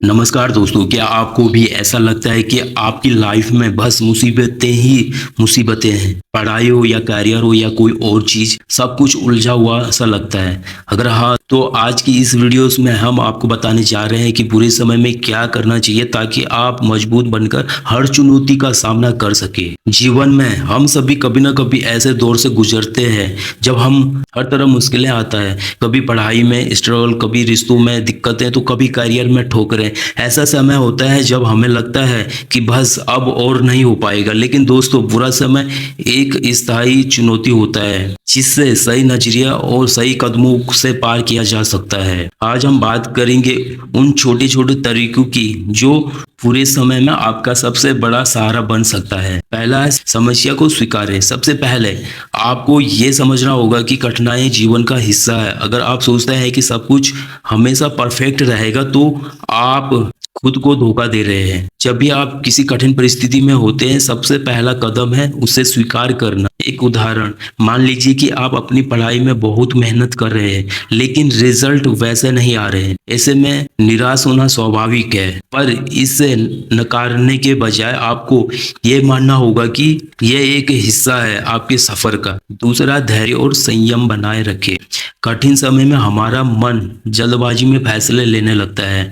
नमस्कार दोस्तों, क्या आपको भी ऐसा लगता है कि आपकी लाइफ में बस मुसीबतें ही मुसीबतें हैं? पढ़ाई हो या करियर हो या कोई और चीज़, सब कुछ उलझा हुआ सा लगता है। अगर हाँ, तो आज की इस वीडियोस में हम आपको बताने जा रहे हैं कि बुरे समय में क्या करना चाहिए ताकि आप मजबूत बनकर हर चुनौती का सामना कर सके। जीवन में हम सभी कभी ना कभी ऐसे दौर से गुजरते हैं जब हम हर तरह मुश्किलें आता है। कभी पढ़ाई में स्ट्रगल, कभी रिश्तों में दिक्कतें, तो कभी करियर में ठोकरें। ऐसा समय होता है जब हमें लगता है कि बस अब और नहीं हो पाएगा। लेकिन दोस्तों, बुरा समय एक स्थायी चुनौती होता है जिससे सही नजरिया और सही कदमों से पार किया जा सकता है। आज हम बात करेंगे उन छोटे छोटे तरीकों की जो पूरे समय में आपका सबसे बड़ा सहारा बन सकता है। पहला है, समस्या को स्वीकारें। सबसे पहले आपको ये समझना होगा कि कठिनाई जीवन का हिस्सा है। अगर आप सोचते हैं कि सब कुछ हमेशा परफेक्ट रहेगा तो आप खुद को धोखा दे रहे हैं। जब भी आप किसी कठिन परिस्थिति में होते हैं, सबसे पहला कदम है उसे स्वीकार करना। एक उदाहरण, मान लीजिए कि आप अपनी पढ़ाई में बहुत मेहनत कर रहे हैं लेकिन रिजल्ट वैसे नहीं आ रहे हैं। ऐसे में निराश होना स्वाभाविक है, पर इससे नकारने के बजाय आपको ये मानना होगा कि यह एक हिस्सा है आपके सफर का। दूसरा, धैर्य और संयम बनाए रखें। कठिन समय में हमारा मन जल्दबाजी में फैसले लेने लगता है।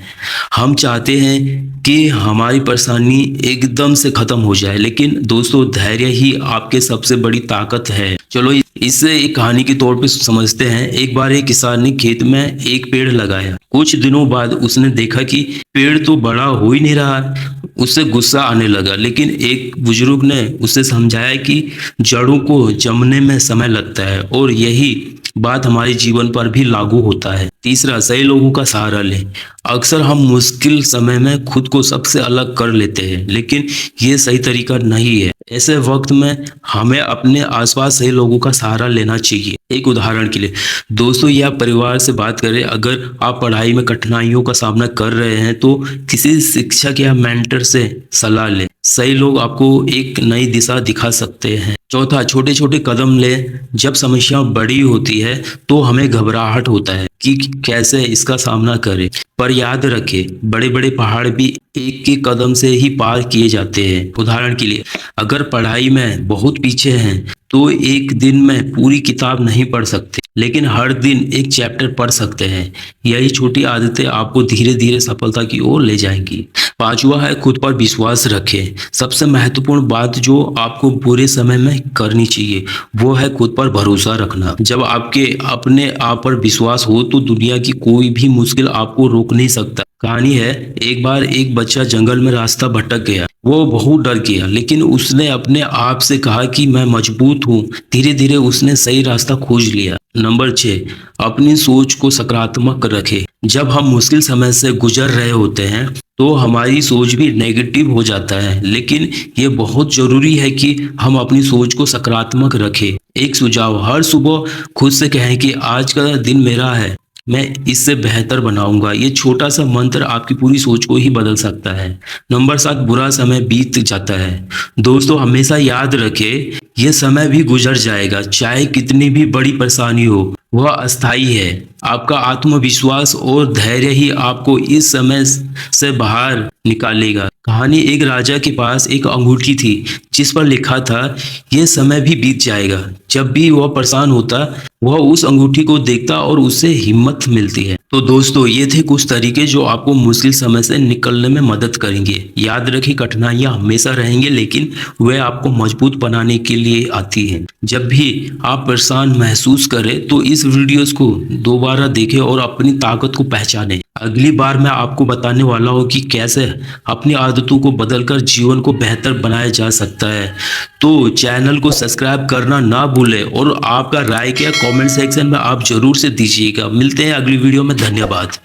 हम चाहते हैं कि हमारी परेशानी एकदम से खत्म हो जाए, लेकिन दोस्तों, धैर्य ही आपके सबसे बड़ी ताकत है। चलो इसे एक कहानी के तौर पे समझते हैं। एक बार एक किसान ने खेत में एक पेड़ लगाया। कुछ दिनों बाद उसने देखा कि पेड़ तो बड़ा हो ही नहीं रहा। उससे गुस्सा आने लगा, लेकिन एक बुजुर्ग ने उसे समझाया कि जड़ों को जमने में समय लगता है, और यही बात हमारे जीवन पर भी लागू होता है। तीसरा, सही लोगों का सहारा लें। अक्सर हम मुश्किल समय में खुद को सबसे अलग कर लेते हैं, लेकिन ये सही तरीका नहीं है। ऐसे वक्त में हमें अपने आसपास सही लोगों का सहारा लेना चाहिए। एक उदाहरण के लिए, दोस्तों या परिवार से बात करें। अगर आप पढ़ाई में कठिनाइयों का सामना कर रहे हैं तो किसी शिक्षक या मेंटर से सलाह लें। सही लोग आपको एक नई दिशा दिखा सकते हैं। चौथा, छोटे छोटे कदम लें। जब समस्या बड़ी होती है तो हमें घबराहट होता है कि कैसे इसका सामना करें, पर याद रखें, बड़े बड़े पहाड़ भी एक एक कदम से ही पार किए जाते हैं। उदाहरण के लिए, अगर पढ़ाई में बहुत पीछे हैं तो एक दिन में पूरी किताब नहीं पढ़ सकते, लेकिन हर दिन एक चैप्टर पढ़ सकते हैं। यही छोटी आदतें आपको धीरे धीरे सफलता की ओर ले जाएंगी। पांचवा है, खुद पर विश्वास रखें। सबसे महत्वपूर्ण बात जो आपको बुरे समय में करनी चाहिए वो है खुद पर भरोसा रखना। जब आपके अपने आप पर विश्वास हो तो दुनिया की कोई भी मुश्किल आपको रोक नहीं सकता। कहानी है, एक बार एक बच्चा जंगल में रास्ता भटक गया। वो बहुत डर गया, लेकिन उसने अपने आप से कहा कि मैं मजबूत हूँ। धीरे धीरे उसने सही रास्ता खोज लिया। नंबर 6, अपनी सोच को सकारात्मक रखें। जब हम मुश्किल समय से गुजर रहे होते हैं तो हमारी सोच भी नेगेटिव हो जाता है, लेकिन ये बहुत जरूरी है कि हम अपनी सोच को सकारात्मक रखें। एक सुझाव, हर सुबह खुद से कहें कि आज का दिन मेरा है, मैं इससे बेहतर बनाऊंगा। ये छोटा सा मंत्र आपकी पूरी सोच को ही बदल सकता है। नंबर 7, बुरा समय बीत जाता है। दोस्तों, हमेशा याद रखें, ये समय भी गुजर जाएगा। चाहे कितनी भी बड़ी परेशानी हो, वह अस्थायी है। आपका आत्मविश्वास और धैर्य ही आपको इस समय से बाहर निकालेगा। कहानी, एक राजा के पास एक अंगूठी थी जिस पर लिखा था, यह समय भी बीत जाएगा। जब भी वह परेशान होता, वह उस अंगूठी को देखता और उससे हिम्मत मिलती है। तो दोस्तों, ये थे कुछ तरीके जो आपको मुश्किल समय से निकलने में मदद करेंगे। याद रखें, कठिनाइयां हमेशा रहेंगे, लेकिन वे आपको मजबूत बनाने के लिए आती हैं। जब भी आप परेशान महसूस करें तो इस वीडियोस को दोबारा देखें और अपनी ताकत को पहचानें। अगली बार मैं आपको बताने वाला हूँ कि कैसे अपनी आदतों को बदलकर जीवन को बेहतर बनाया जा सकता है। तो चैनल को सब्सक्राइब करना ना भूलें, और आपका राय क्या कमेंट सेक्शन में आप जरूर से दीजिएगा। मिलते हैं अगली वीडियो में। धन्यवाद।